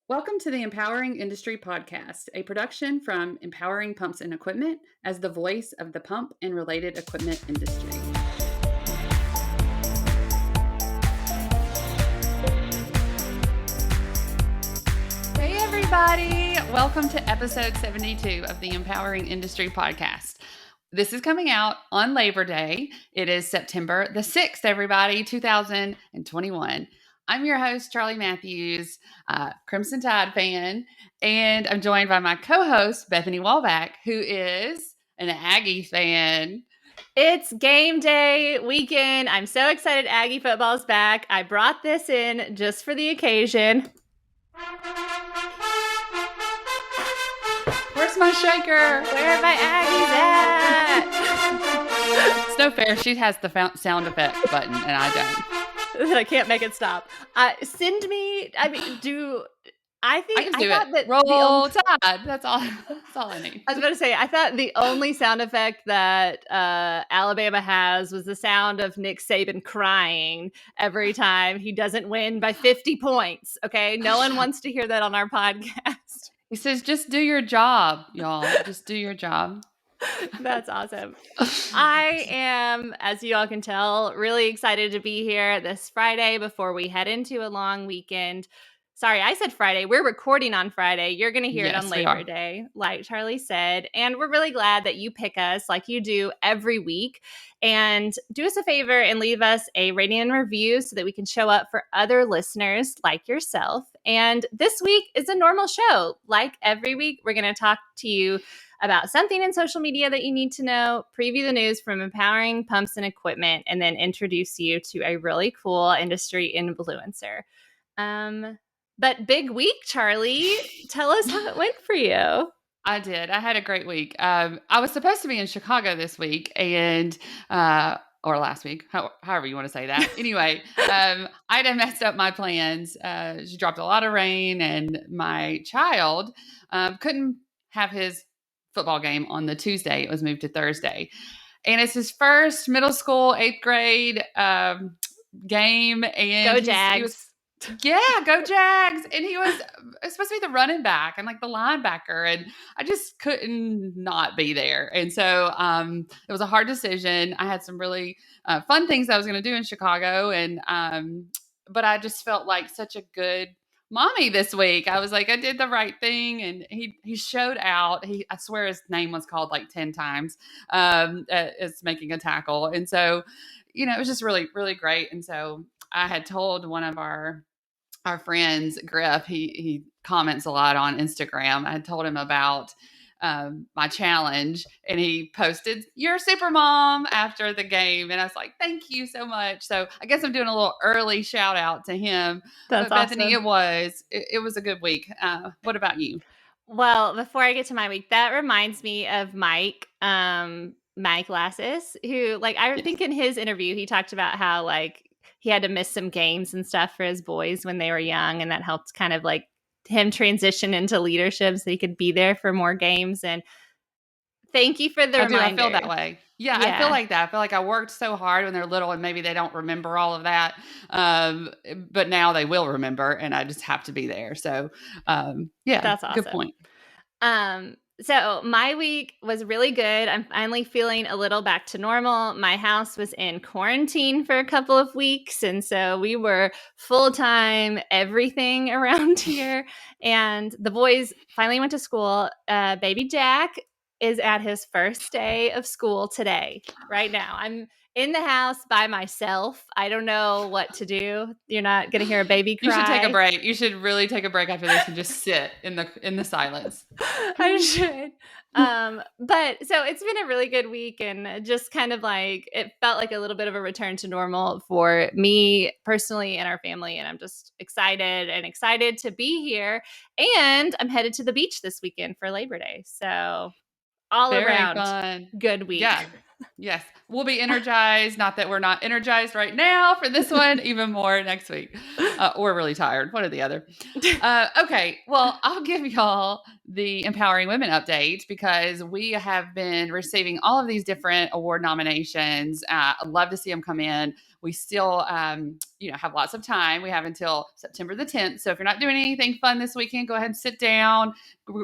Welcome to the Empowering Industry Podcast, a production from Empowering Pumps and Equipment as the voice of the pump and related equipment industry. Hey, everybody. Welcome to episode 72 of the Empowering Industry Podcast. This is coming out on Labor Day. It is September the 6th, everybody, 2021. I'm your host, Charlie Matthews, Crimson Tide fan, and I'm joined by my co-host, Bethany Wallback, who is an Aggie fan. It's game day weekend. I'm so excited Aggie football's back. I brought this in just for the occasion. Where's my shaker? Where are my Aggies at? It's no fair. She has the sound effect button, and I don't. I can't make it stop. Send me. I mean, I can do thought it. That Roll Tide. That's all I need. I was going to say, I thought the only sound effect that Alabama has was the sound of Nick Saban crying every time he doesn't win by 50 points. Okay, no one wants to hear that on our podcast. He says, "Just do your job, y'all. Just do your job." That's awesome. I am, as you all can tell, really excited to be here this Friday before we head into a long weekend. Sorry, I said Friday. We're recording on Friday. You're going to hear it on Labor Day, like Charlie said. And we're really glad that you pick us like you do every week. And do us a favor and leave us a rating and review so that we can show up for other listeners like yourself. And this week is a normal show. Like every week, we're going to talk to you about something in social media that you need to know, preview the news from Empowering Pumps and Equipment, and then introduce you to a really cool industry influencer. But big week, Charlie. Tell us how it went for you. I did. I had a great week. I was supposed to be in Chicago this week and or last week, however you want to say that. Anyway, Ida messed up my plans. She dropped a lot of rain, and my child couldn't have his football game on the Tuesday. It was moved to Thursday. And it's his first middle school, 8th grade game. And Go Jags. Go Jags. And he was supposed to be the running back and like the linebacker. And I just couldn't not be there. And so it was a hard decision. I had some really fun things I was going to do in Chicago. And but I just felt like such a good mommy this week. I was like, I did the right thing. And he showed out. I swear his name was called like 10 times as making a tackle. And so, it was just really, really great. And so I had told one of our friends, Griff, he comments a lot on Instagram. I had told him about my challenge, and he posted, "You're a super mom," after the game. And I was like, thank you so much. So I guess I'm doing a little early shout out to him. That's awesome. Bethany, it was a good week. What about you? Well, before I get to my week, that reminds me of Mike Lasses, who I think in his interview, he talked about how he had to miss some games and stuff for his boys when they were young. And that helped kind of him transition into leadership so he could be there for more games. And thank you for the reminder. I feel that way. Yeah, I feel like that. I feel like I worked so hard when they're little and maybe they don't remember all of that. But now they will remember, and I just have to be there. So, that's awesome. Good point. So my week was really good. I'm finally feeling a little back to normal. My house was in quarantine for a couple of weeks. And so we were full-time everything around here. And the boys finally went to school. Baby Jack is at his first day of school today, right now. I'm in the house by myself. I don't know what to do. You're not going to hear a baby cry. You should take a break. You should really take a break after this and just sit in the silence. I should. But so it's been a really good week, and just kind of it felt like a little bit of a return to normal for me personally and our family. And I'm just excited to be here. And I'm headed to the beach this weekend for Labor Day. So all Very around fun. good week. Yeah. Yes, we'll be energized. Not that we're not energized right now for this one, even more next week. Or really tired, one or the other. Okay, well, I'll give y'all the Empowering Women update because we have been receiving all of these different award nominations. I'd love to see them come in. We still, have lots of time. We have until September the 10th. So if you're not doing anything fun this weekend, go ahead and sit down.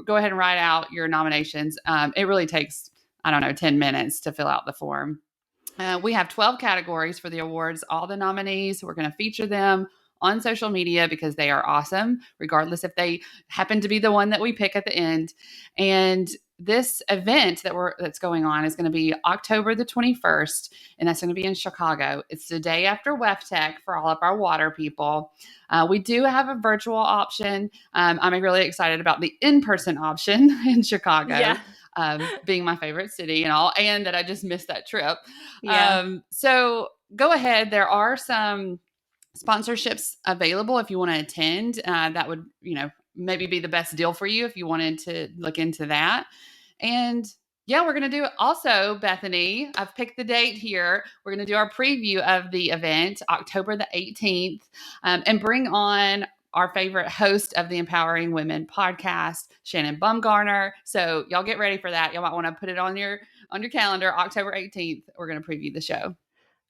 Go ahead and write out your nominations. It really takes 10 minutes to fill out the form. We have 12 categories for the awards, all the nominees. We're going to feature them on social media because they are awesome, regardless if they happen to be the one that we pick at the end. And this event that's going on is going to be October the 21st, and that's going to be in Chicago. It's the day after WEFTech for all of our water people. We do have a virtual option. I'm really excited about the in-person option in Chicago. Yeah. Being my favorite city and all, and that I just missed that trip. Yeah. So go ahead. There are some sponsorships available if you want to attend. That would, maybe be the best deal for you if you wanted to look into that. And yeah, we're going to do it also, Bethany. I've picked the date here. We're going to do our preview of the event, October the 18th, and bring on our favorite host of the Empowering Women podcast, Shannon Bumgarner. So y'all get ready for that. Y'all might want to put it on your calendar, October 18th. We're going to preview the show.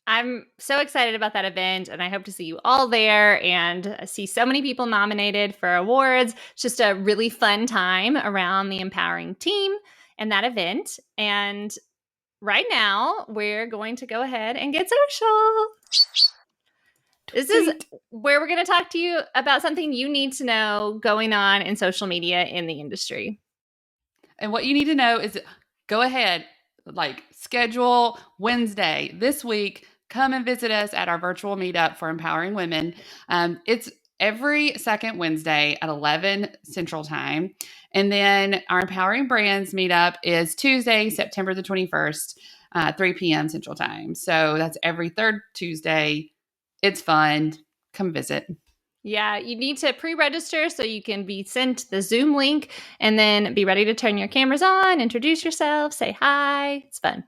I'm so excited about that event, and I hope to see you all there and see so many people nominated for awards. It's just a really fun time around the Empowering team and that event. And right now, we're going to go ahead and get social. This is where we're going to talk to you about something you need to know going on in social media in the industry. And what you need to know is go ahead, schedule Wednesday this week. Come and visit us at our virtual meetup for Empowering Women. It's every second Wednesday at 11 Central Time. And then our Empowering Brands meetup is Tuesday, September the 21st, 3 p.m. Central Time. So that's every third Tuesday. It's fun. Come visit. Yeah, you need to pre-register so you can be sent the Zoom link and then be ready to turn your cameras on, introduce yourself, say hi. It's fun.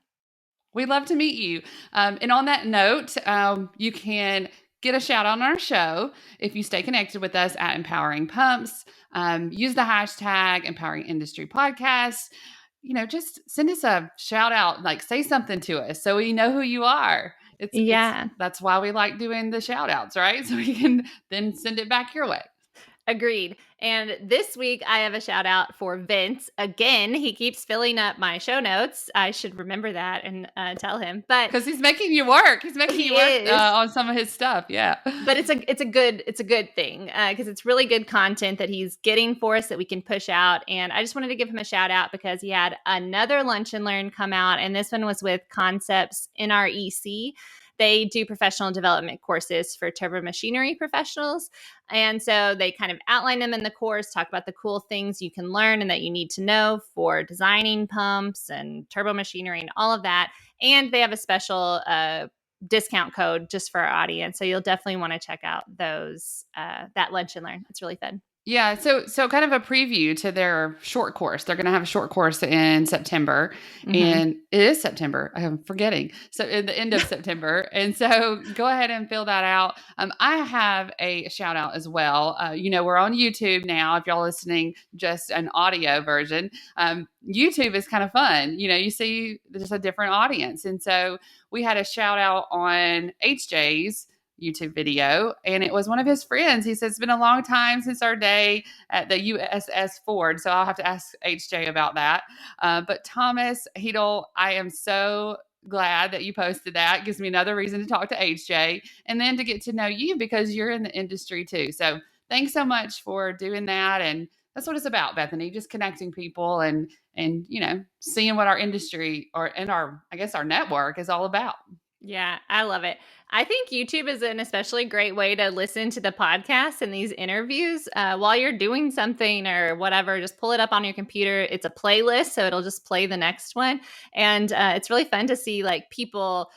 We'd love to meet you. And on that note, you can get a shout out on our show if you stay connected with us at Empowering Pumps. Use the hashtag Empowering Industry Podcast. Just send us a shout out, say something to us so we know who you are. That's why we like doing the shout outs, right? So we can then send it back your way. Agreed. And this week I have a shout out for Vince. Again, he keeps filling up my show notes. I should remember that and tell him. But because he's making you work. He's making you work on some of his stuff. Yeah. But it's a good thing because it's really good content that he's getting for us that we can push out. And I just wanted to give him a shout out because he had another Lunch and Learn come out, and this one was with Concepts NREC. They do professional development courses for turbo machinery professionals. And so they kind of outline them in the course, talk about the cool things you can learn and that you need to know for designing pumps and turbo machinery and all of that. And they have a special discount code just for our audience. So you'll definitely want to check out those, that Lunch and Learn. It's really fun. Yeah. So kind of a preview to their short course. They're going to have a short course in September, and it is September. I'm forgetting. So at the end of September. And so go ahead and fill that out. I have a shout out as well. We're on YouTube now. If y'all listening, just an audio version, YouTube is kind of fun. You see just a different audience. And so we had a shout out on HJ's YouTube video, and it was one of his friends. He says it's been a long time since our day at the USS Ford, so I'll have to ask HJ about that. But Thomas Heedle, I am so glad that you posted that. It gives me another reason to talk to HJ and then to get to know you because you're in the industry too. So thanks so much for doing that. And that's what it's about, Bethany, just connecting people and seeing what our industry our network is all about. Yeah, I love it. I think YouTube is an especially great way to listen to the podcast and these interviews while you're doing something or whatever. Just pull it up on your computer. It's a playlist, so it'll just play the next one. And it's really fun to see people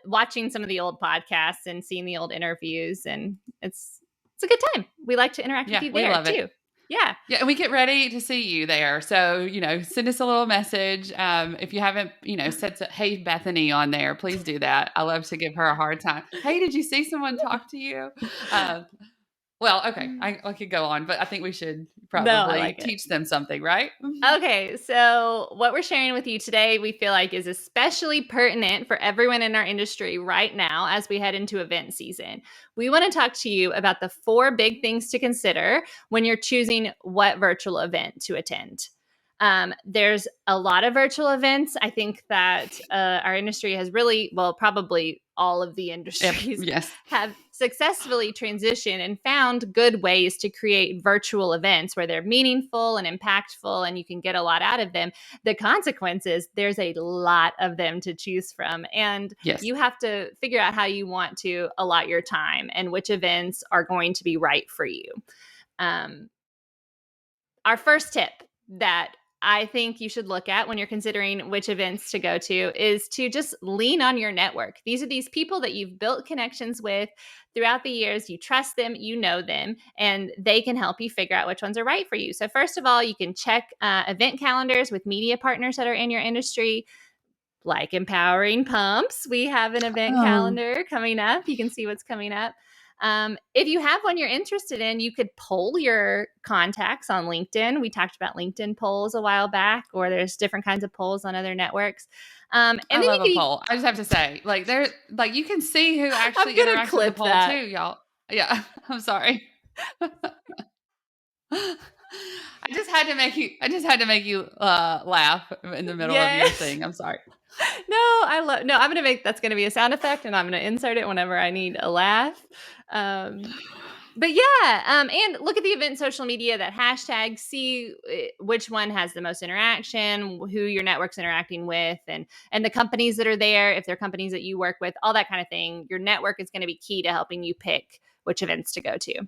watching some of the old podcasts and seeing the old interviews. And it's a good time. We like to interact with you there too. Yeah. Yeah, and we get ready to see you there. So, send us a little message. If you haven't, said, hey, Bethany on there, please do that. I love to give her a hard time. Hey, did you see someone talk to you? Well, okay, I could go on, but I think we should No, I probably like it. teach them something, right? Okay, so what we're sharing with you today, we feel like is especially pertinent for everyone in our industry right now as we head into event season. We want to talk to you about the 4 big things to consider when you're choosing what virtual event to attend. There's a lot of virtual events. I think that our industry has really, well, probably all of the industries Yes. have successfully transitioned and found good ways to create virtual events where they're meaningful and impactful and you can get a lot out of them. The consequences, there's a lot of them to choose from. And Yes. you have to figure out how you want to allot your time and which events are going to be right for you. Our first tip that I think you should look at when you're considering which events to go to is to just lean on your network. These are these people that you've built connections with throughout the years. You trust them, you know them, and they can help you figure out which ones are right for you. So first of all, you can check event calendars with media partners that are in your industry, like Empowering Pumps. We have an event calendar coming up. You can see what's coming up. If you have one you're interested in, you could poll your contacts on LinkedIn. We talked about LinkedIn polls a while back, or there's different kinds of polls on other networks. And I then love a poll. I just have to say, you can see who actually interacts with the poll too, y'all. Yeah, I'm sorry. I just had to make you laugh in the middle of your thing. I'm sorry. No, I'm going to that's going to be a sound effect and I'm going to insert it whenever I need a laugh. But yeah, and look at the event social media, that hashtag, see which one has the most interaction, who your network's interacting with, and the companies that are there, if they're companies that you work with, all that kind of thing. Your network is going to be key to helping you pick which events to go to.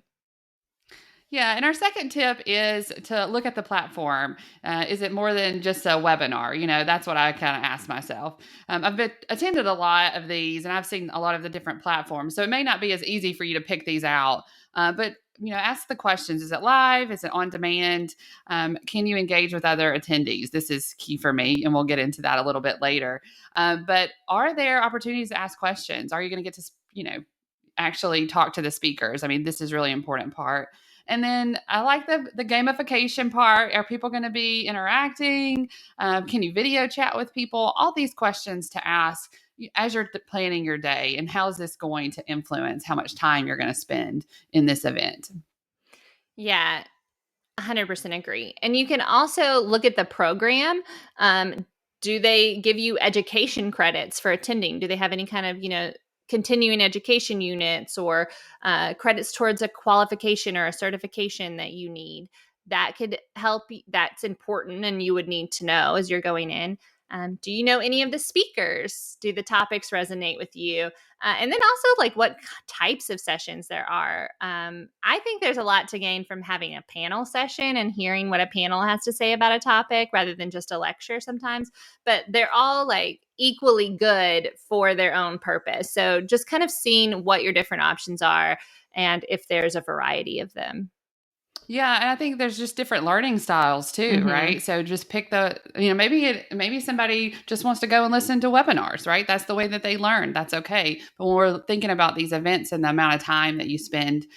Yeah, and our second tip is to look at the platform. Is it more than just a webinar? That's what I kind of asked myself. I've attended a lot of these, and I've seen a lot of the different platforms. So it may not be as easy for you to pick these out, but ask the questions. Is it live? Is it on demand? Can you engage with other attendees? This is key for me, and we'll get into that a little bit later. But are there opportunities to ask questions? Are you going to get to, actually talk to the speakers? I mean, this is really important part. And then I like the gamification part. Are people going to be interacting? Can you video chat with people? All these questions to ask as you're planning your day. And how is this going to influence how much time you're going to spend in this event? Yeah, 100% agree. And you can also look at the program. Do they give you education credits for attending? Do they have any kind of, continuing education units or credits towards a qualification or a certification that you need? That could help. That's important and you would need to know as you're going in. Do you know any of the speakers? Do the topics resonate with you? And then also what types of sessions there are. I think there's a lot to gain from having a panel session and hearing what a panel has to say about a topic rather than just a lecture sometimes. But they're all equally good for their own purpose. So just kind of seeing what your different options are and if there's a variety of them. Yeah, and I think there's just different learning styles too, Mhm. right? So just pick maybe somebody just wants to go and listen to webinars, right? That's the way that they learn. That's okay. But when we're thinking about these events and the amount of time that you spend,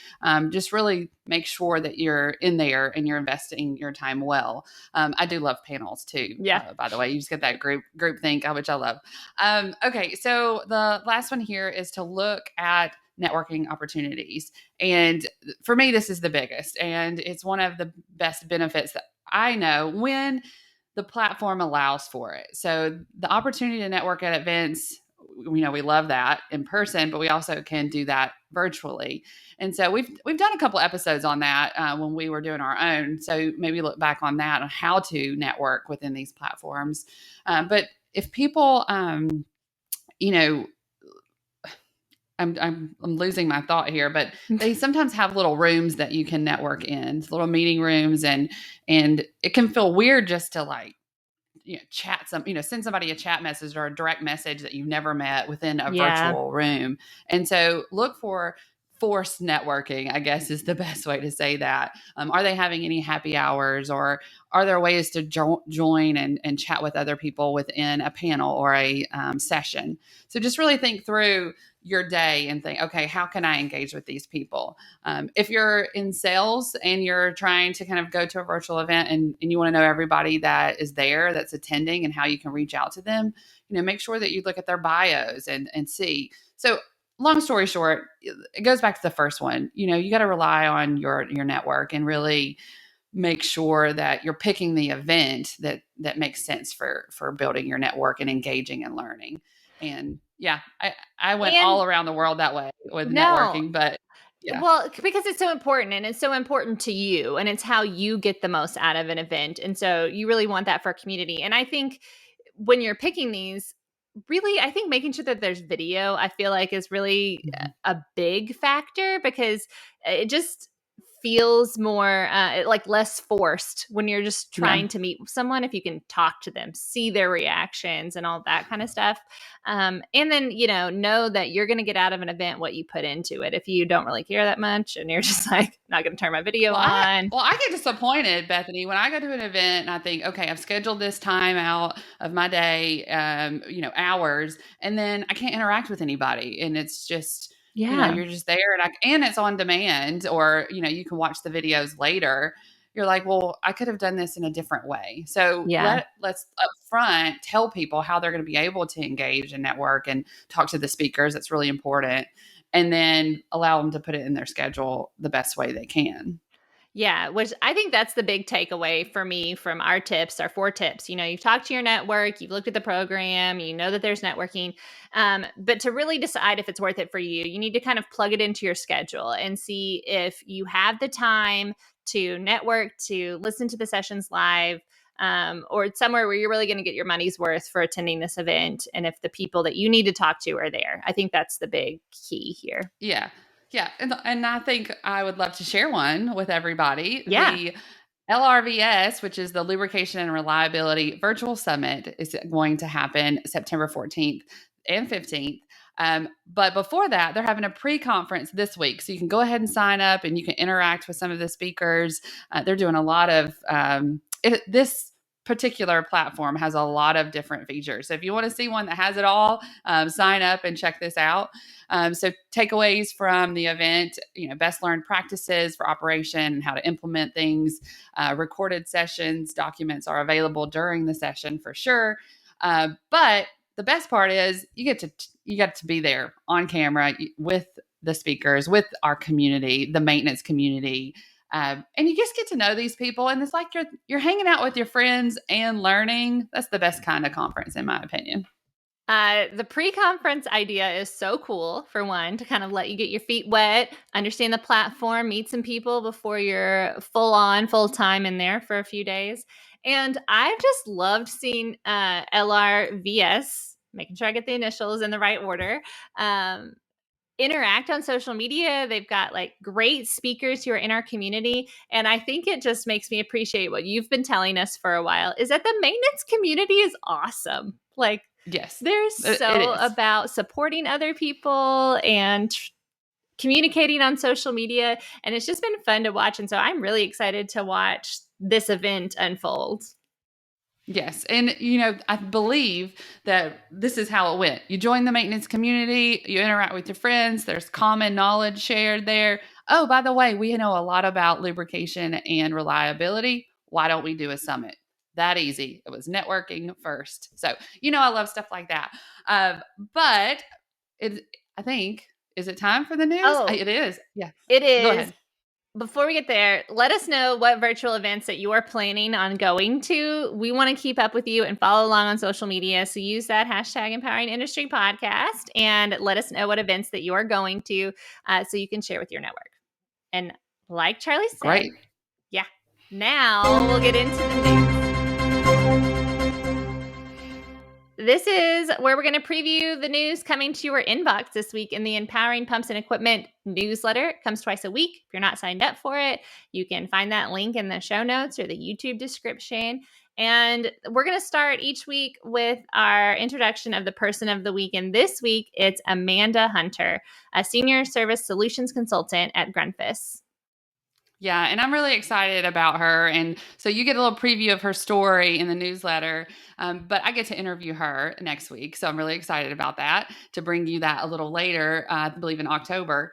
just really make sure that you're in there and you're investing your time well. I do love panels too. Yeah. By the way, you just get that group think, which I love. Okay, so the last one here is to look at networking opportunities. And for me, this is the biggest, and it's one of the best benefits that I know when the platform allows for it. So the opportunity to network at events, we love that in person, but we also can do that virtually. And so we've done a couple episodes on that when we were doing our own. So maybe look back on that on how to network within these platforms. But if people, I'm losing my thought here, but they sometimes have little rooms that you can network in, little meeting rooms, and it can feel weird just to chat send somebody a chat message or a direct message that you've never met within a virtual room. And so look for forced networking, I guess is the best way to say that. Are they having any happy hours, or are there ways to join and chat with other people within a panel or a session? So just really think through your day and think, okay, how can I engage with these people? If you're in sales and you're trying to kind of go to a virtual event and you want to know everybody that is there, that's attending, and how you can reach out to them, make sure that you look at their bios and see. So long story short, it goes back to the first one. You got to rely on your network and really make sure that you're picking the event that makes sense for building your network and engaging and learning. And yeah, I went all around the world that way with networking, but yeah. Well, because it's so important, and it's so important to you, and it's how you get the most out of an event. And so you really want that for a community. And I think when you're picking these, really, I think making sure that there's video, I feel like is really a big factor, because it just feels more like less forced when you're just trying to meet someone. If you can talk to them, see their reactions and all that kind of stuff. And then, know that you're going to get out of an event what you put into it. If you don't really care that much and you're just like, not going to turn my video on. I get disappointed, Bethany, when I go to an event and I think, okay, I've scheduled this time out of my day, hours, and then I can't interact with anybody. And it's just, you're just there and it's on demand, or, you can watch the videos later. You're like, well, I could have done this in a different way. So let's up front tell people how they're going to be able to engage and network and talk to the speakers. That's really important. And then allow them to put it in their schedule the best way they can. Yeah, which I think that's the big takeaway for me from our 4 tips. You've talked to your network, you've looked at the program, you know that there's networking. But to really decide if it's worth it for you, you need to kind of plug it into your schedule and see if you have the time to network, to listen to the sessions live, or somewhere where you're really going to get your money's worth for attending this event. And if the people that you need to talk to are there. I think that's the big key here. Yeah. Yeah. And I think I would love to share one with everybody. Yeah. The LRVS, which is the Lubrication and Reliability Virtual Summit, is going to happen September 14th and 15th. But before that, they're having a pre-conference this week. So you can go ahead and sign up and you can interact with some of the speakers. They're doing a lot of this particular platform has a lot of different features. So if you want to see one that has it all, sign up and check this out. So takeaways from the event, best learned practices for operation and how to implement things, recorded sessions, documents are available during the session for sure. But the best part is you get to be there on camera with the speakers, with our community, the maintenance community. And you just get to know these people, and it's like you're hanging out with your friends and learning. That's the best kind of conference, in my opinion. The pre-conference idea is so cool, for one, to kind of let you get your feet wet, understand the platform, meet some people before you're full time in there for a few days. And I've just loved seeing LRVS, making sure I get the initials in the right order, interact on social media. They've got great speakers who are in our community. And I think it just makes me appreciate what you've been telling us for a while, is that the maintenance community is awesome. Yes, they're so about supporting other people and communicating on social media. And it's just been fun to watch. And so I'm really excited to watch this event unfold. Yes. And, I believe that this is how it went. You join the maintenance community, you interact with your friends, there's common knowledge shared there. Oh, by the way, we know a lot about lubrication and reliability. Why don't we do a summit? That easy. It was networking first. So, I love stuff like that. But I think, is it time for the news? Oh, it is. Yeah. It is. Go ahead. Before we get there, let us know what virtual events that you are planning on going to. We want to keep up with you and follow along on social media. So use that hashtag Empowering Industry Podcast and let us know what events that you are going to, so you can share with your network. And like Charli said, great. Yeah. Now we'll get into the news. This is where we're going to preview the news coming to your inbox this week in the Empowering Pumps and Equipment newsletter. It comes twice a week. If you're not signed up for it, you can find that link in the show notes or the YouTube description. And we're going to start each week with our introduction of the person of the week. And this week, it's Amanda Hunter, a senior service solutions consultant at Grunfus. Yeah, and I'm really excited about her. And so you get a little preview of her story in the newsletter, but I get to interview her next week. So I'm really excited about that, to bring you that a little later, I believe in October.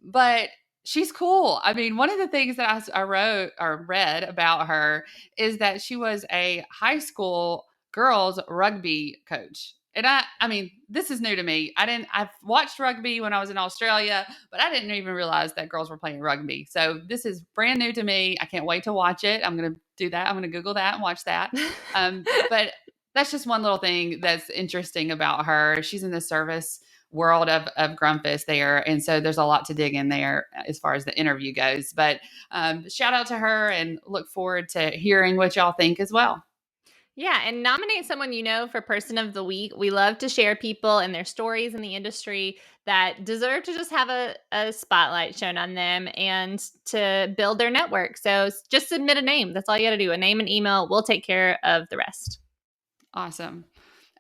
But she's cool. I mean, one of the things that I wrote or read about her is that she was a high school girls rugby coach. And I mean, this is new to me. I've watched rugby when I was in Australia, but I didn't even realize that girls were playing rugby. So this is brand new to me. I can't wait to watch it. I'm going to do that. I'm going to Google that and watch that. But that's just one little thing that's interesting about her. She's in the service world of Grunfus there. And so there's a lot to dig in there as far as the interview goes. But shout out to her and look forward to hearing what y'all think as well. Yeah, and nominate someone you know for Person of the Week. We love to share people and their stories in the industry that deserve to just have a spotlight shown on them and to build their network. So just submit a name. That's all you got to do. A name and email. We'll take care of the rest. Awesome.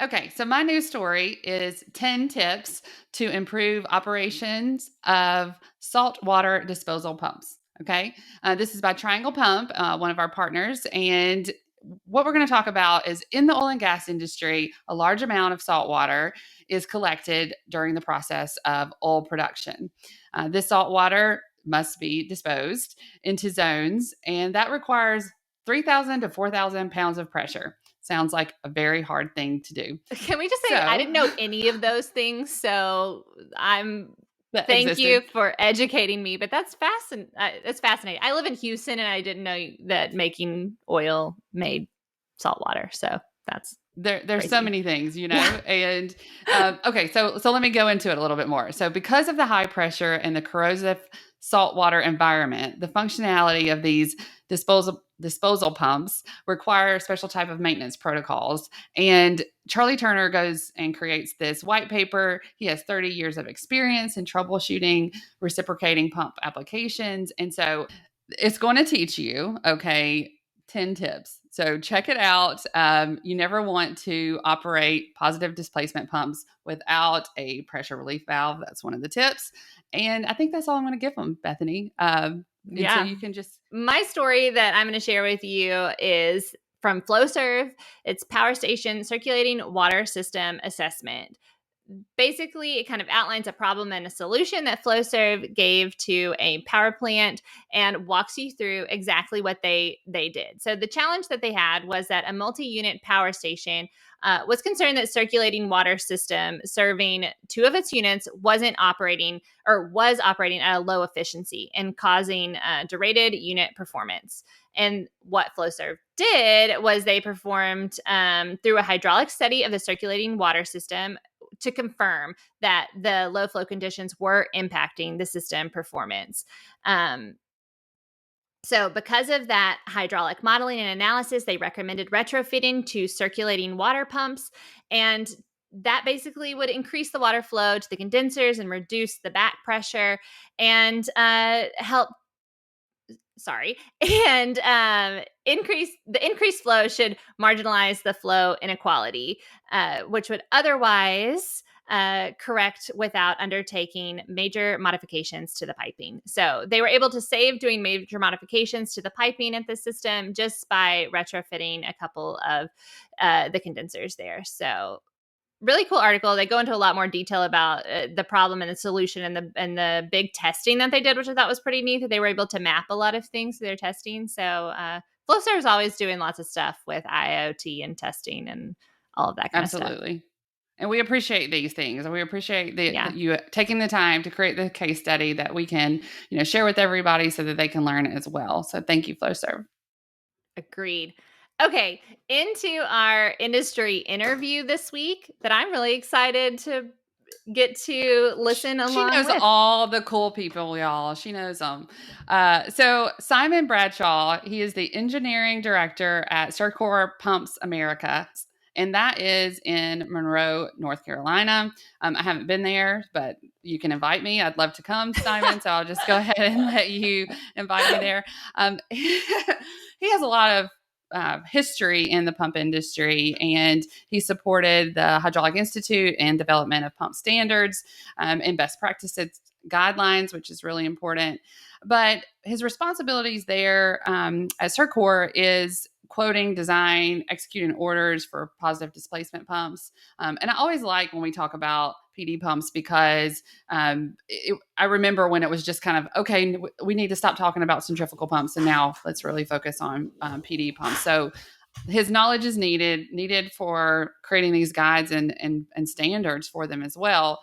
Okay, so my news story is 10 tips to improve operations of saltwater disposal pumps. Okay, this is by Triangle Pump, one of our partners. And what we're going to talk about is in the oil and gas industry, a large amount of salt water is collected during the process of oil production. This salt water must be disposed into zones, and that requires 3,000 to 4,000 pounds of pressure. Sounds like a very hard thing to do. Can we just say I didn't know any of those things, so thank you for educating me. But that's fascinating. I live in Houston, and I didn't know that making oil made salt water. So that's there's crazy. So many things, you know. And okay, so let me go into it a little bit more. So because of the high pressure and the corrosive saltwater environment, the functionality of these disposal pumps require a special type of maintenance protocols. And Charlie Turner goes and creates this white paper. He has 30 years of experience in troubleshooting reciprocating pump applications. And so it's going to teach you, 10 tips. So check it out. You never want to operate positive displacement pumps without a pressure relief valve. That's one of the tips. And I think that's all I'm going to give them, Bethany. So you can just... My story that I'm going to share with you is from Flowserve. It's Power Station Circulating Water System Assessment. Basically, it kind of outlines a problem and a solution that Flowserve gave to a power plant and walks you through exactly what they did. So the challenge that they had was that a multi-unit power station was concerned that circulating water system serving two of its units was operating at a low efficiency and causing derated unit performance. And what Flowserve did was they performed through a hydraulic study of the circulating water system to confirm that the low flow conditions were impacting the system performance. So because of that hydraulic modeling and analysis, they recommended retrofitting to circulating water pumps. And that basically would increase the water flow to the condensers and reduce the back pressure and increased flow should marginalize the flow inequality, which would otherwise correct without undertaking major modifications to the piping. So they were able to save doing major modifications to the piping at the system just by retrofitting a couple of the condensers there. So really cool article. They go into a lot more detail about the problem and the solution and the big testing that they did, which I thought was pretty neat, that they were able to map a lot of things to their testing. So Flowserve is always doing lots of stuff with IIoT and testing and all of that kind of stuff. Absolutely. And we appreciate these things. And we appreciate you taking the time to create the case study that we can, share with everybody so that they can learn as well. So thank you, Flowserve. Agreed. Okay, into our industry interview this week that I'm really excited to get to listen along with. She knows all the cool people, y'all. She knows them. So Simon Bradshaw, he is the engineering director at CIRCOR Pumps Americas, and that is in Monroe, North Carolina. I haven't been there, but you can invite me. I'd love to come, Simon, so I'll just go ahead and let you invite me there. He has a lot of history in the pump industry, and he supported the Hydraulic Institute and development of pump standards and best practices guidelines, which is really important. But his responsibilities there at CIRCOR is quoting, design, executing orders for positive displacement pumps. And I always like when we talk about PD pumps because I remember when it was just kind of, okay, we need to stop talking about centrifugal pumps and now let's really focus on PD pumps. So his knowledge is needed for creating these guides and standards for them as well.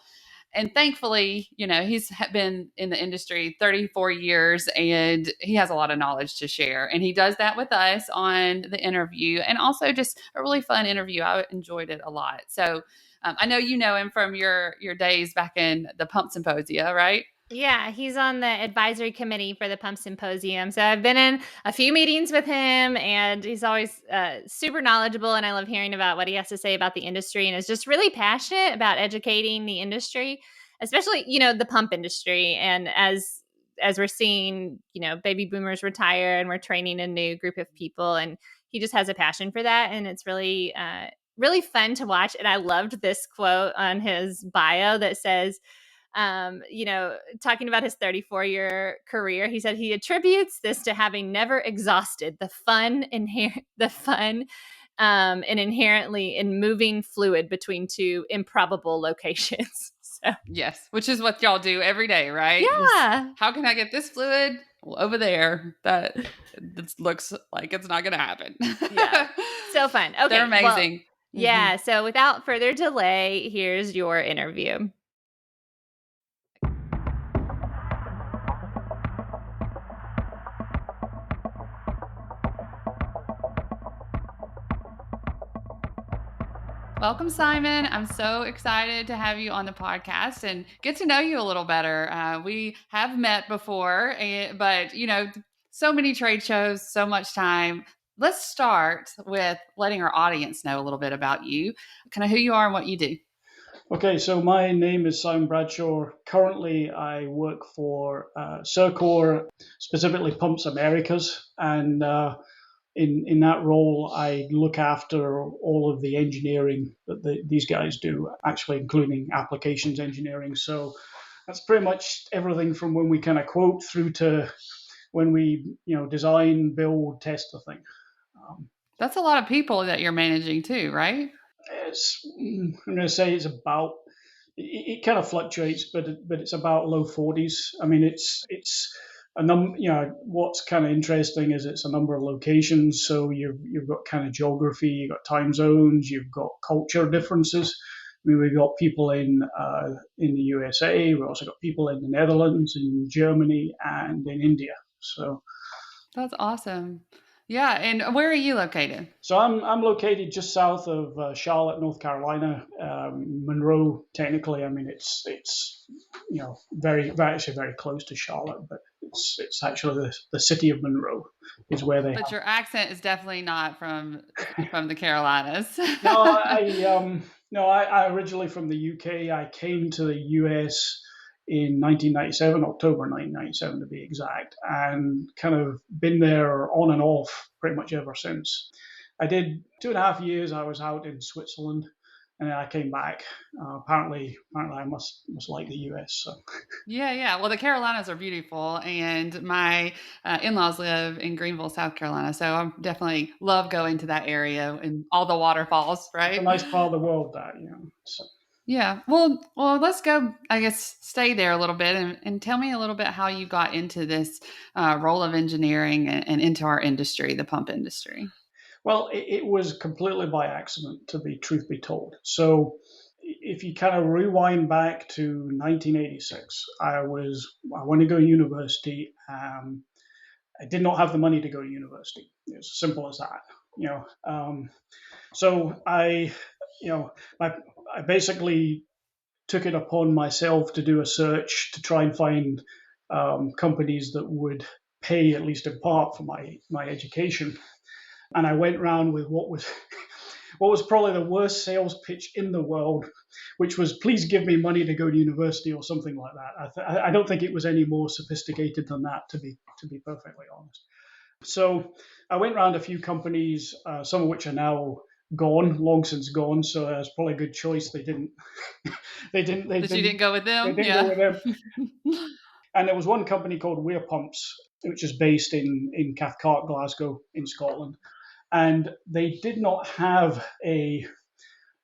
And thankfully, he's been in the industry 34 years and he has a lot of knowledge to share. And he does that with us on the interview, and also just a really fun interview. I enjoyed it a lot. So I know you know him from your days back in the Pump Symposia, right? Yeah, he's on the advisory committee for the Pump Symposium. So I've been in a few meetings with him, and he's always super knowledgeable. And I love hearing about what he has to say about the industry, and is just really passionate about educating the industry, especially, the pump industry. And as we're seeing, baby boomers retire, and we're training a new group of people, and he just has a passion for that. And it's really, really fun to watch. And I loved this quote on his bio that says, talking about his 34-year career, he said he attributes this to having never exhausted the fun and inherently in moving fluid between two improbable locations. So yes, which is what y'all do every day, right? Yeah. How can I get this fluid over there? That looks like it's not going to happen. Yeah, so fun. Okay, they're amazing. Well, yeah. So without further delay, here's your interview. Welcome, Simon. I'm so excited to have you on the podcast and get to know you a little better. We have met before, but so many trade shows, so much time. Let's start with letting our audience know a little bit about you, kind of who you are and what you do. Okay, so my name is Simon Bradshaw. Currently, I work for CIRCOR, specifically Pumps Americas, and in that role, I look after all of the engineering that these guys do, actually including applications engineering. So that's pretty much everything from when we kind of quote through to when we design, build, test the thing. That's a lot of people that you're managing too, right? I'm going to say it's about. It kind of fluctuates, but it's about low 40s. I mean, it's a number. What's kind of interesting is it's a number of locations. So you've got kind of geography, you've got time zones, you've got culture differences. I mean, we've got people in the USA. We've also got people in the Netherlands, in Germany, and in India. So that's awesome. Yeah, and where are you located? So I'm located just south of Charlotte, North Carolina, Monroe. Technically, I mean it's actually very close to Charlotte, but it's actually the city of Monroe is where they. But your accent is definitely not from the Carolinas. No, I originally from the UK. I came to the US in 1997, October 1997 to be exact, and kind of been there on and off pretty much ever since. I did 2.5 years. I was out in Switzerland, and then I came back. Apparently, I must like the US. So. Yeah. Well, the Carolinas are beautiful, and my in-laws live in Greenville, South Carolina, so I definitely love going to that area and all the waterfalls. Right, it's a nice part of the world, that So. Yeah. Well, let's go, I guess, stay there a little bit and tell me a little bit how you got into this role of engineering and into our industry, the pump industry. Well, it was completely by accident, to be truth be told. So if you kind of rewind back to 1986, I wanted to go to university. I did not have the money to go to university. It's as simple as that. So I basically took it upon myself to do a search to try and find companies that would pay, at least in part, for my education. And I went around with what was probably the worst sales pitch in the world, which was, please give me money to go to university or something like that. I don't think it was any more sophisticated than that, to be perfectly honest. So I went around a few companies, some of which are now gone, long since gone. So it's probably a good choice they didn't. They didn't. That you didn't go with They them? didn't go Yeah. with them. And there was one company called Weir Pumps, which is based in Cathcart, Glasgow, in Scotland, and they did not have a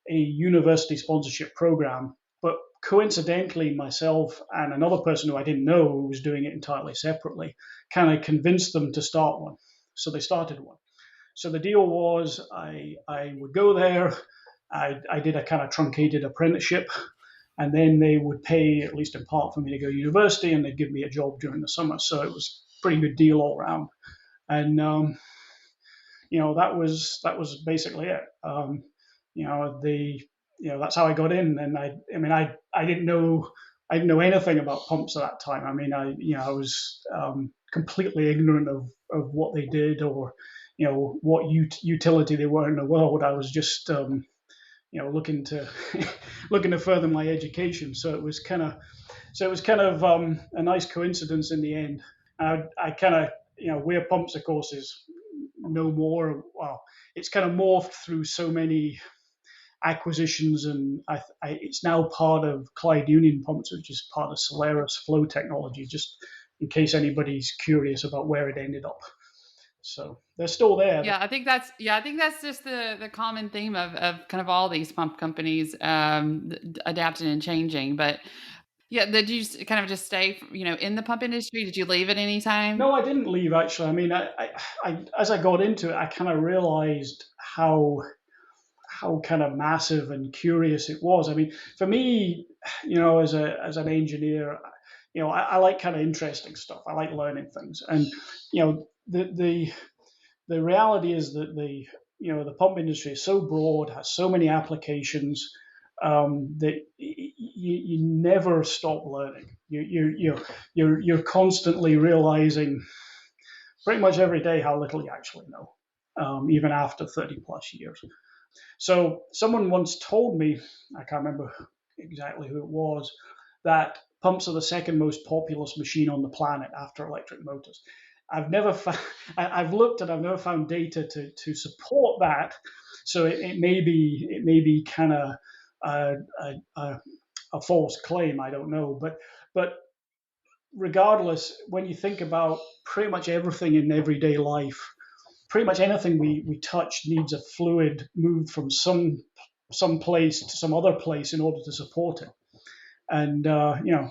university sponsorship program. But coincidentally, myself and another person who I didn't know, who was doing it entirely separately, kind of convinced them to start one. So they started one. So the deal was I would go there. I did a kind of truncated apprenticeship, and then they would pay, at least in part, for me to go to university, and they'd give me a job during the summer. So it was a pretty good deal all around. And that was basically it. That's how I got in. And I didn't know anything about pumps at that time. I mean, I was completely ignorant of what they did, or what utility they were in the world. I was just looking to looking to further my education. So it was kind of a nice coincidence in the end. I kind of Weir Pumps, of course, is no more. Well, it's kind of morphed through so many acquisitions, and it's now part of Clyde Union Pumps, which is part of Solaris Flow Technology. Just in case anybody's curious about where it ended up. So they're still there. I think that's just the common theme of kind of all these pump companies adapting and changing. But yeah, did you kind of just stay, in the pump industry? Did you leave at any time? No, I didn't leave, actually. I mean, I as I got into it, I kind of realized how kind of massive and curious it was. I mean, for me, as an engineer, I like kind of interesting stuff. I like learning things, and the reality is that the pump industry is so broad, has so many applications, that you never stop learning. You're constantly realizing pretty much every day how little you actually know, even after 30 plus years. So someone once told me, I can't remember exactly who it was, that pumps are the second most populous machine on the planet after electric motors. I've looked and I've never found data to support that. So it may be kind of a false claim. I don't know, but regardless, when you think about pretty much everything in everyday life, pretty much anything we touch needs a fluid moved from some place to some other place in order to support it. And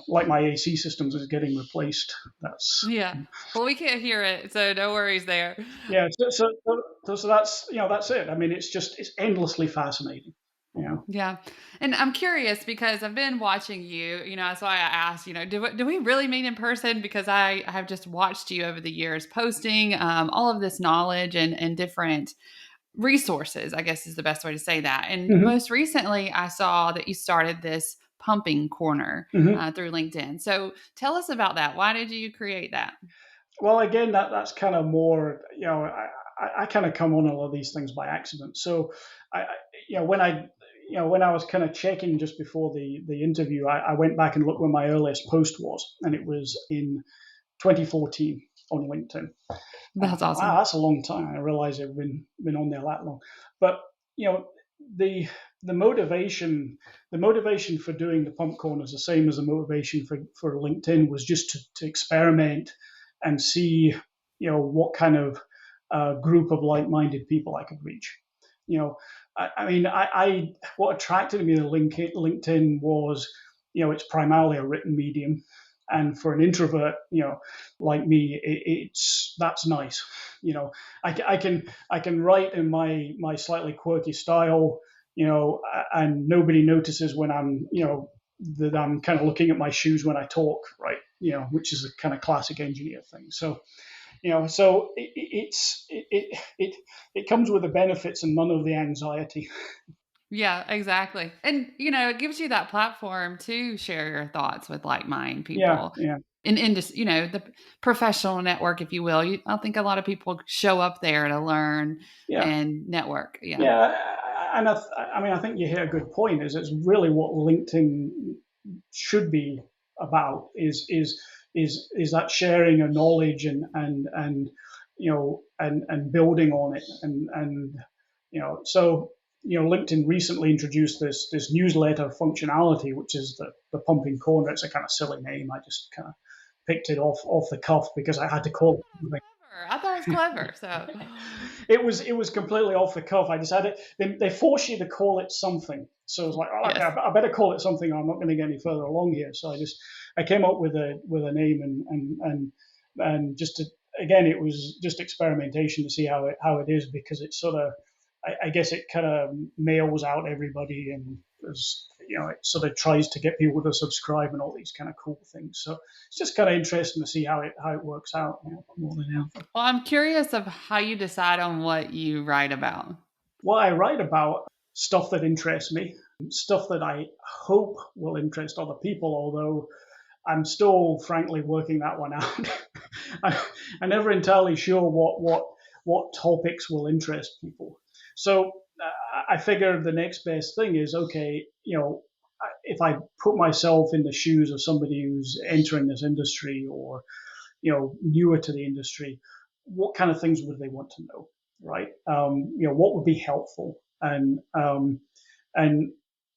like my AC systems is getting replaced. Well, we can't hear it, so no worries there. Yeah, so that's it. I mean, it's endlessly fascinating. Yeah. And I'm curious because I've been watching you, that's why I asked, do we really meet in person? Because I have just watched you over the years posting all of this knowledge and different resources, I guess is the best way to say that. And most recently, I saw that you started this pumping corner through LinkedIn. So tell us about that. Why did you create that? Well, again, that's kind of more, I kind of come on all of these things by accident. So when I was kind of checking just before the interview, I went back and looked where my earliest post was, and it was in 2014 on LinkedIn. That's awesome. Wow, that's a long time. I realize I've been on there that long. But the motivation for doing the pump corner is the same as the motivation for LinkedIn, was just to experiment and see what kind of group of like-minded people I could reach. What attracted me to LinkedIn was, it's primarily a written medium, and for an introvert, like me, that's nice. I can write in my slightly quirky style, and nobody notices when I'm, that I'm kind of looking at my shoes when I talk, right? Which is a kind of classic engineer thing. So so it comes with the benefits and none of the anxiety. Yeah, exactly. And, it gives you that platform to share your thoughts with like-minded people. Yeah. In just, the professional network, if you will. I think a lot of people show up there to learn and network. Yeah. Yeah. And I think you hit a good point. Is it's really what LinkedIn should be about, is that sharing of knowledge and and building on it. And so, LinkedIn recently introduced this newsletter functionality, which is the pumping corner. It's a kind of silly name. I just kind of picked it off the cuff because I had to call it. I thought it was clever. So it was completely off the cuff. I decided they force you to call it something. So I was like, oh, yes. I better call it something, or I'm not going to get any further along here. So I came up with a name, and just to, again, it was just experimentation to see how it is, because it's sort of, I guess it kind of mails out everybody, and it sort of tries to get people to subscribe and all these kind of cool things. So it's just kind of interesting to see how it works out more than anything. Well, I'm curious of how you decide on what you write about. Well, I write about stuff that interests me, stuff that I hope will interest other people, although I'm still, frankly, working that one out. I'm never entirely sure what topics will interest people. So I figured the next best thing is, okay, if I put myself in the shoes of somebody who's entering this industry, or newer to the industry, what kind of things would they want to know, right? What would be helpful, and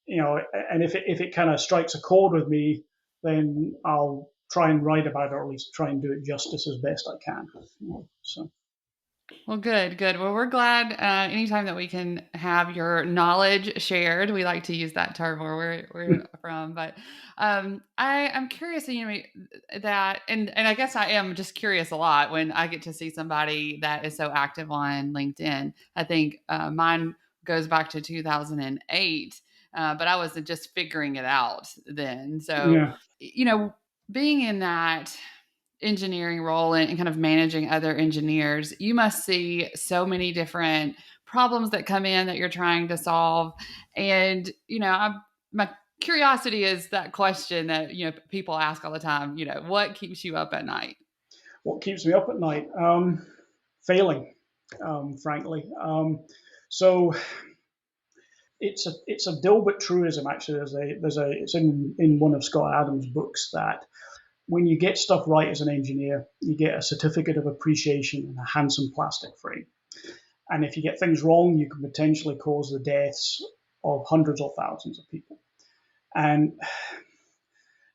if it kind of strikes a chord with me, then I'll try and write about it, or at least try and do it justice as best I can. So. Well, good. Well, we're glad anytime that we can have your knowledge shared. We like to use that term where we're from. But I'm curious, that, and I guess I am just curious a lot when I get to see somebody that is so active on LinkedIn. I think mine goes back to 2008, but I was just figuring it out then. So, being in that engineering role and kind of managing other engineers, you must see so many different problems that come in that you're trying to solve. And, my curiosity is that question that, people ask all the time, what keeps you up at night? What keeps me up at night? Failing, frankly. So it's a Dilbert truism, actually. It's in one of Scott Adams' books that when you get stuff right as an engineer, you get a certificate of appreciation and a handsome plastic frame. And if you get things wrong, you can potentially cause the deaths of hundreds or thousands of people. And,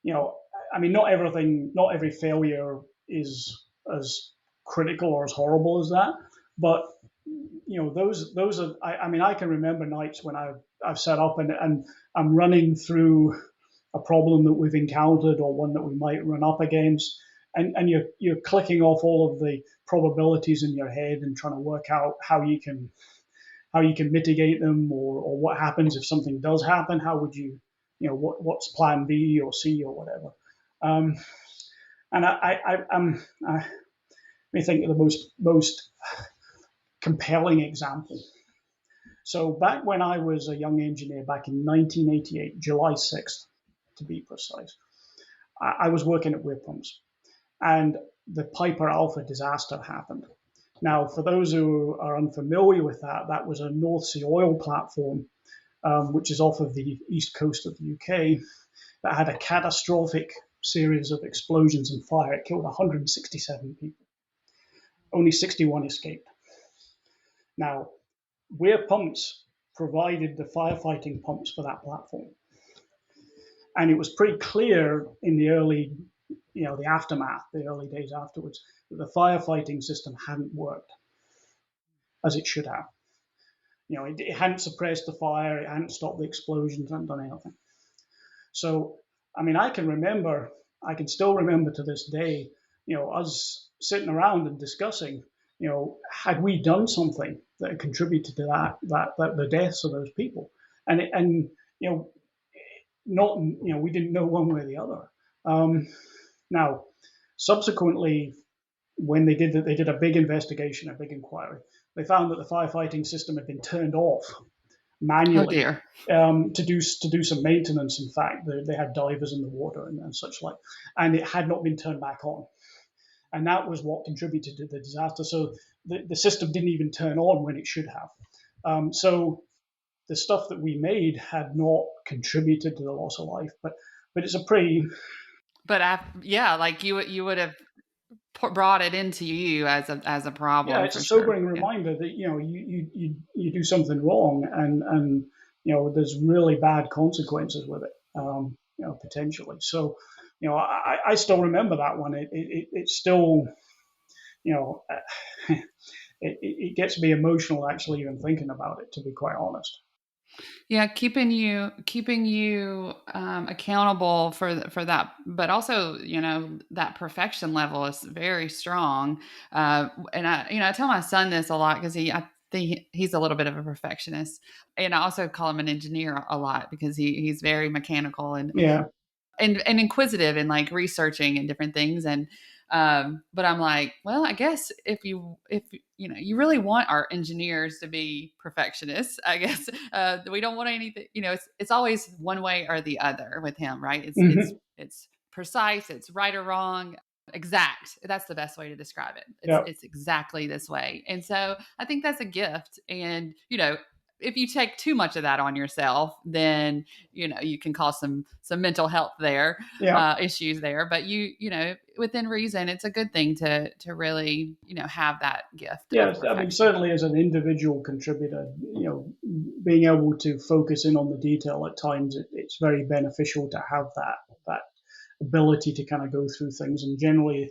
not every failure is as critical or as horrible as that. But, those are, I can remember nights when I've set up and I'm running through a problem that we've encountered, or one that we might run up against, and you're clicking off all of the probabilities in your head and trying to work out how you can mitigate them, or what happens if something does happen. How would you, what's plan B or C or whatever. And I may think of the most compelling example. So back when I was a young engineer, back in 1988, July 6th, to be precise, I was working at Weir Pumps, and the Piper Alpha disaster happened. Now, for those who are unfamiliar with that was a North Sea oil platform, which is off of the east coast of the UK, that had a catastrophic series of explosions and fire. It killed 167 people. Only 61 escaped. Now, Weir Pumps provided the firefighting pumps for that platform. And it was pretty clear in the early, the aftermath, the early days afterwards, that the firefighting system hadn't worked as it should have. It hadn't suppressed the fire, it hadn't stopped the explosions, it hadn't done anything. So, I can still remember to this day, us sitting around and discussing, had we done something that had contributed to that the deaths of those people, we didn't know one way or the other. Now, subsequently, when they did a big investigation, a big inquiry, they found that the firefighting system had been turned off manually to do some maintenance. In fact, they had divers in the water and such like, and it had not been turned back on. And that was what contributed to the disaster. So the system didn't even turn on when it should have. So the stuff that we made had not contributed to the loss of life, but it's a pretty. But like you would have brought it into you as a problem. Yeah, it's a for sure. sobering Yeah. reminder that you do something wrong, and there's really bad consequences with it, potentially. So, I still remember that one. It's still, you know, it gets me emotional actually even thinking about it, to be quite honest. Yeah, keeping you accountable for that, but also that perfection level is very strong. And I tell my son this a lot because I think he's a little bit of a perfectionist, and I also call him an engineer a lot because he's very mechanical and Yeah. and inquisitive and like researching and different things. And but I'm like, well, I guess if you really want our engineers to be perfectionists, I guess we don't want anything, it's always one way or the other with him, right? Hmm. It's precise, it's right or wrong, exact. That's the best way to describe it. Yeah. It's exactly this way. And so I think that's a gift. And if you take too much of that on yourself, then you can cause some mental health there, Yeah. issues there. But within reason, it's a good thing to really have that gift of Yes, I mean, perfection. certainly as an individual contributor, being able to focus in on the detail at times, it's very beneficial to have that ability to kind of go through things. And generally,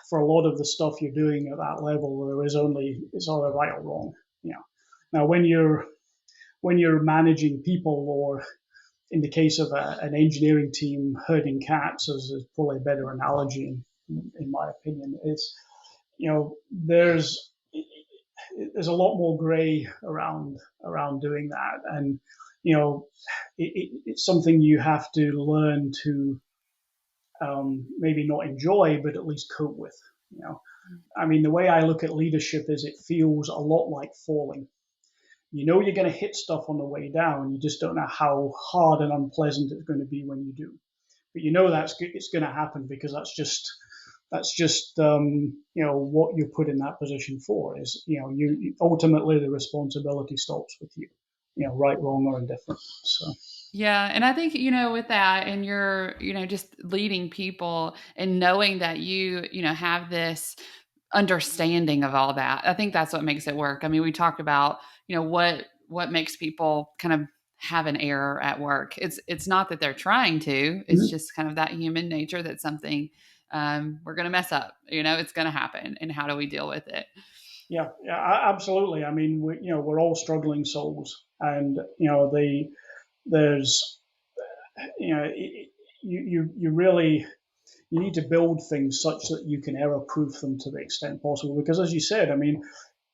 for a lot of the stuff you're doing at that level, it's either right or wrong. Now when you're managing people, or in the case of an engineering team, herding cats is probably a better analogy in my opinion. Is there's a lot more gray around doing that, and it's something you have to learn to maybe not enjoy, but at least cope with. I mean, the way I look at leadership is it feels a lot like falling. You're going to hit stuff on the way down. You just don't know how hard and unpleasant it's going to be when you do. But it's going to happen, because that's just what you're put in that position for. Is you ultimately, the responsibility stops with you. Right, wrong, or indifferent. So. Yeah, and I think with that, and you're just leading people and knowing that you have this understanding of all that. I think that's what makes it work. I mean, we talked about what makes people kind of have an error at work. It's not that they're trying to. It's Mhm. just kind of that human nature that something we're going to mess up. It's going to happen, and how do we deal with it? Yeah, absolutely. I mean, we're all struggling souls, and there's you really you need to build things such that you can error proof them to the extent possible, because, as you said, I mean,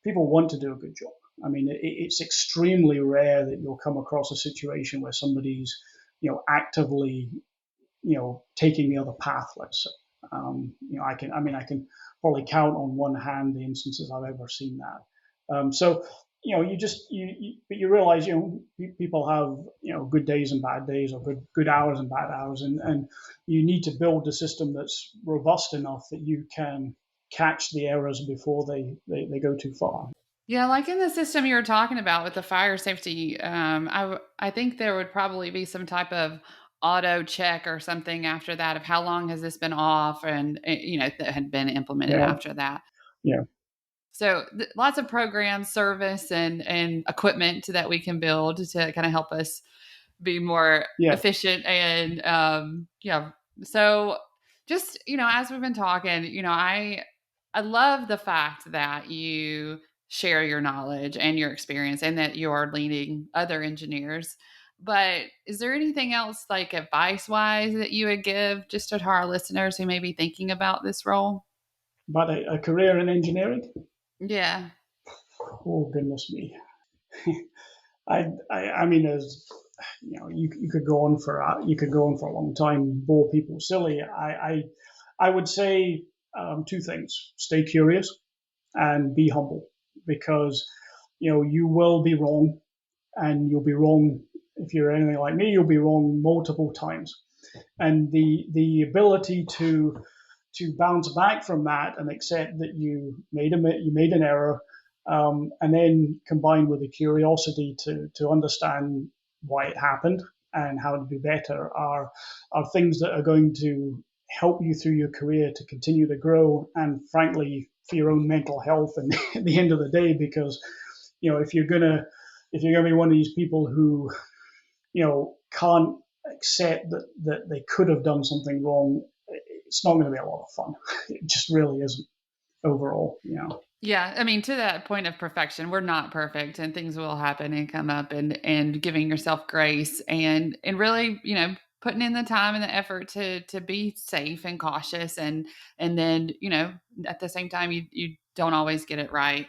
people want to do a good job. I mean, it's extremely rare that you'll come across a situation where somebody's actively taking the other path, let's say. I can probably count on one hand the instances I've ever seen that. So but you realize people have good days and bad days, or good hours and bad hours, and you need to build a system that's robust enough that you can catch the errors before they go too far. Yeah, like in the system you were talking about with the fire safety, I think there would probably be some type of auto check or something after that of how long has this been off, and that had been implemented Yeah, after that. yeah, So lots of programs, service, and equipment that we can build to kind of help us be more yeah. efficient. And yeah, so just as we've been talking, I love the fact that you share your knowledge and your experience, and that you're leading other engineers. But is there anything else, like advice wise, that you would give just to our listeners who may be thinking about this role? But a career in engineering? Yeah. Oh goodness me! I mean, as you could go on for a long time, bore people silly. I would say two things: stay curious and be humble, because you will be wrong, and you'll be wrong. If you're anything like me, you'll be wrong multiple times, and the ability to bounce back from that and accept that you made an error, and then combined with the curiosity to understand why it happened and how to do better, are things that are going to help you through your career to continue to grow, and frankly, for your own mental health. And at the end of the day, because if you're gonna be one of these people who can't accept that they could have done something wrong, it's not going to be a lot of fun. It just really isn't overall. Yeah, I mean, to that point of perfection, we're not perfect, and things will happen and come up, and giving yourself grace, and really, putting in the time and the effort to be safe and cautious, and then at the same time, you don't always get it right.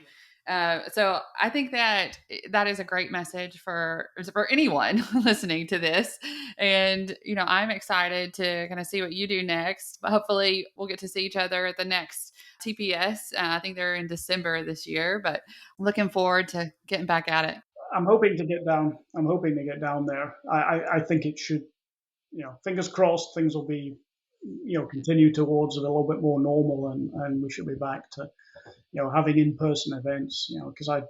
So I think that is a great message for anyone listening to this. And, I'm excited to kind of see what you do next. But hopefully we'll get to see each other at the next TPS. I think they're in December this year, but I'm looking forward to getting back at it. I'm hoping to get down there. I think it should, fingers crossed, things will be, continue towards a little bit more normal, and we should be back to, having in-person events, because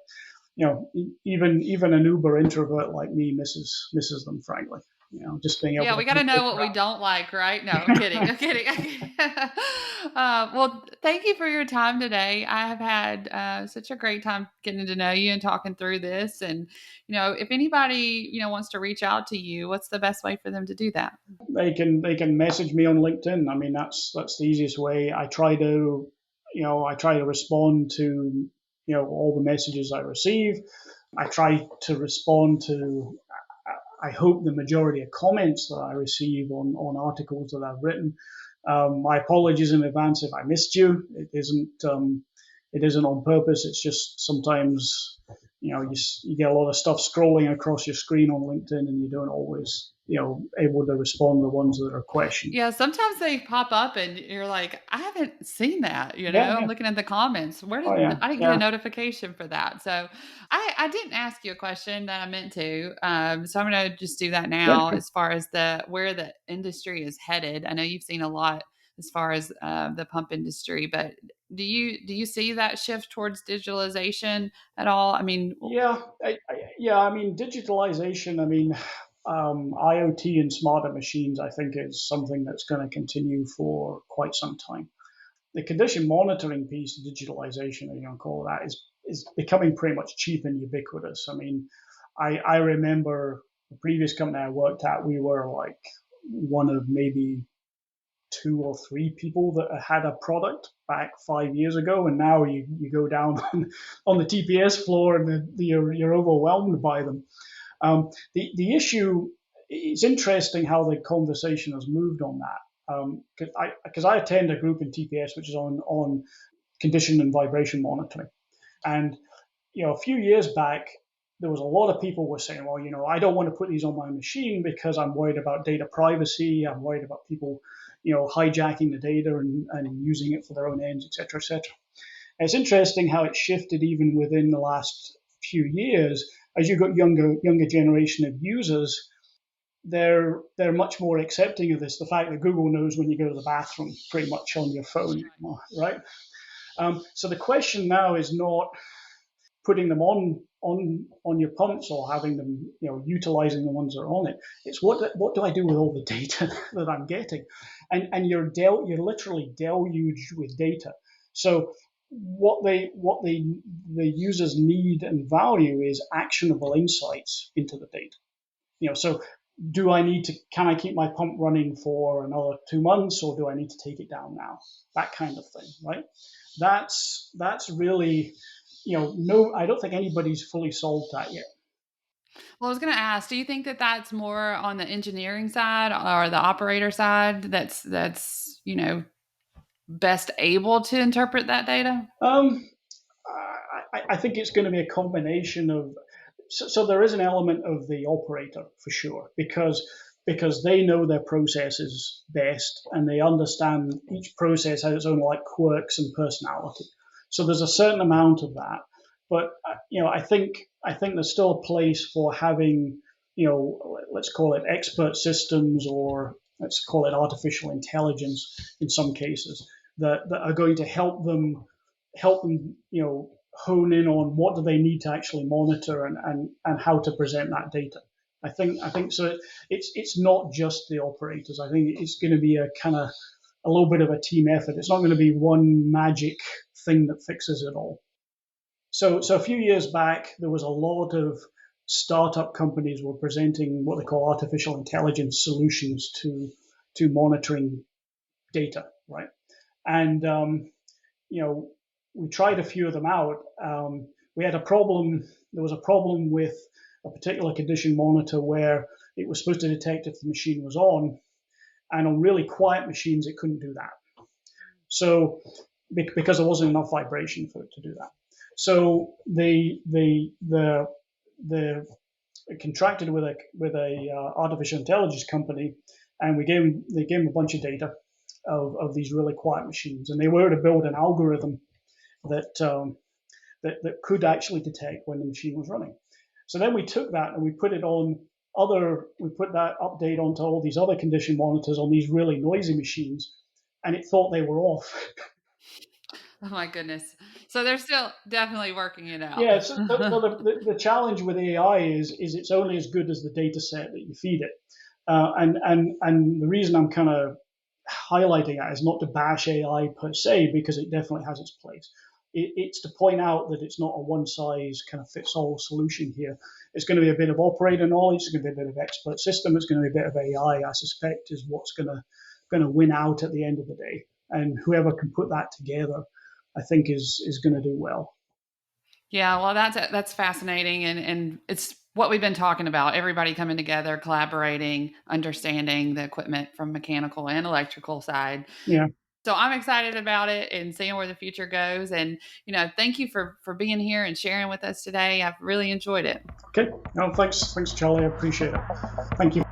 even an uber introvert like me misses them, frankly. Just being able. Yeah, we got to know what we don't like, right? No, I'm kidding. I'm kidding. Well, thank you for your time today. I have had such a great time getting to know you and talking through this. And if anybody wants to reach out to you, what's the best way for them to do that? They can message me on LinkedIn. I mean, that's the easiest way. I try to respond to all the messages I receive. I try to respond to, I hope, the majority of comments that I receive on articles that I've written. My apologies in advance if I missed you. It isn't on purpose. It's just sometimes you get a lot of stuff scrolling across your screen on LinkedIn, and you don't always able to respond to the ones that are questions. Yeah, sometimes they pop up and you're like, I haven't seen that. I'm looking at the comments. I didn't get a notification for that. So I didn't ask you a question that I meant to. So I'm going to just do that now. As far as where the industry is headed. I know you've seen a lot as far as the pump industry, but do you see that shift towards digitalization at all? I mean, I mean, digitalization. I mean, IoT and smarter machines, I think, is something that's going to continue for quite some time. The condition monitoring piece, digitalization, you can call that, is becoming pretty much cheap and ubiquitous. I mean, I remember the previous company I worked at, we were like one of maybe 2 or 3 people that had a product back 5 years ago, and now you go down on the TPS floor and you're overwhelmed by them. The issue, it's interesting how the conversation has moved on that, because I attend a group in TPS which is on condition and vibration monitoring, and a few years back there was a lot of people were saying, well, I don't want to put these on my machine because I'm worried about data privacy, I'm worried about people hijacking the data and using it for their own ends, etc., etc. And it's interesting how it shifted even within the last few years. As you got younger generation of users, they're much more accepting of this. The fact that Google knows when you go to the bathroom pretty much on your phone, right? So the question now is not putting them on your pumps or having them, utilizing the ones that are on it. It's what do I do with all the data that I'm getting? And you're literally deluged with data. So what the users need and value is actionable insights into the data. So can I keep my pump running for another 2 months, or do I need to take it down now? That kind of thing, right? That's really, I don't think anybody's fully solved that yet. Well, I was going to ask, do you think that that's more on the engineering side or the operator side that's best able to interpret that data? I think it's going to be a combination of. So there is an element of the operator for sure, because they know their processes best and they understand each process has its own quirks and personality. So there's a certain amount of that, but I think there's still a place for having let's call it expert systems, or let's call it artificial intelligence in some cases that are going to help them hone in on what do they need to actually monitor and how to present that data. I think so. It's not just the operators. I think it's going to be a kind of a little bit of a team effort. It's not going to be one magic thing that fixes it all. So a few years back, there was a lot of startup companies were presenting what they call artificial intelligence solutions to monitoring data, right? And we tried a few of them out. We had a problem. There was a problem with a particular condition monitor where it was supposed to detect if the machine was on, and on really quiet machines, it couldn't do that. So because there wasn't enough vibration for it to do that. So they contracted with a artificial intelligence company, and they gave them a bunch of data of these really quiet machines, and they were to build an algorithm that could actually detect when the machine was running. So then we took that and we put that update onto all these other condition monitors on these really noisy machines, and it thought they were off. Oh my goodness. So they're still definitely working it out. Yeah, so the challenge with AI is it's only as good as the data set that you feed it. And the reason I'm kind of highlighting that is not to bash AI per se, because it definitely has its place. It's to point out that it's not a one-size-kind-of-fits-all solution here. It's going to be a bit of operator knowledge. It's going to be a bit of expert system. It's going to be a bit of AI, I suspect, is what's going to win out at the end of the day. And whoever can put that together, I think, is going to do well. Yeah, well, that's fascinating, and it's what we've been talking about. Everybody coming together, collaborating, understanding the equipment from mechanical and electrical side. Yeah. So I'm excited about it and seeing where the future goes. And, thank you for being here and sharing with us today. I've really enjoyed it. Okay. No, thanks, Charli. I appreciate it. Thank you.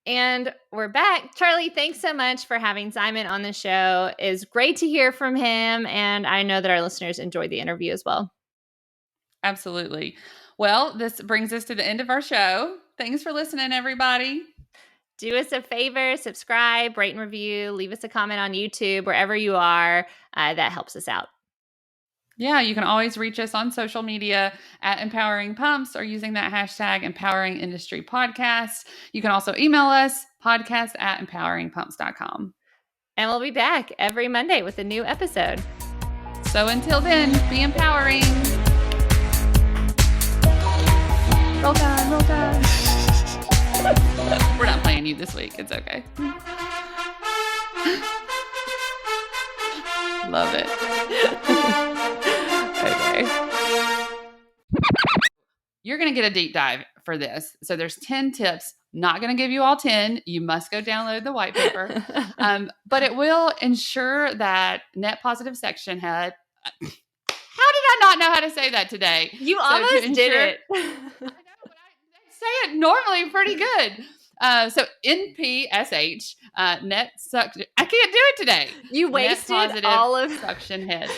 And we're back. Charli, thanks so much for having Simon on the show. It's great to hear from him. And I know that our listeners enjoyed the interview as well. Absolutely. Well, this brings us to the end of our show. Thanks for listening, everybody. Do us a favor, subscribe, rate and review, leave us a comment on YouTube, wherever you are. That helps us out. Yeah, you can always reach us on social media at Empowering Pumps or using that hashtag Empowering Industry Podcast. You can also email us, podcast@empoweringpumps.com. And we'll be back every Monday with a new episode. So until then, be empowering. Roll Tide, Roll Tide. We're not playing you this week. It's okay. Love it. Okay. You're going to get a deep dive for this. So there's 10 tips. Not going to give you all 10. You must go download the white paper. But it will ensure that net positive section head. How did I not know how to say that today? You almost did it. I know, but I say it normally pretty good. So NPSH, net suction. I can't do it today. You wasted all of suction head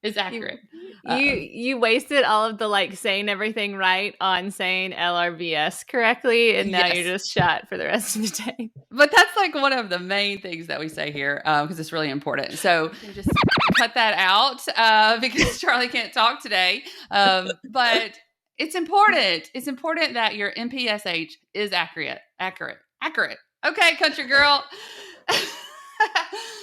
is accurate. You wasted all of the saying everything right on saying LRVS correctly, and now you're just shot for the rest of the day. But that's one of the main things that we say here because it's really important. So just cut that out because Charli can't talk today. But it's important. It's important that your NPSH is accurate. Okay, country girl.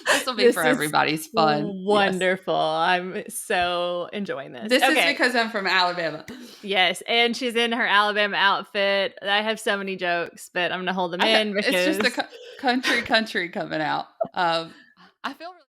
This will be for everybody's fun. Wonderful. Yes. I'm so enjoying this. This is because I'm from Alabama. Yes, and she's in her Alabama outfit. I have so many jokes, but I'm going to hold them in because it's just the country coming out. I feel really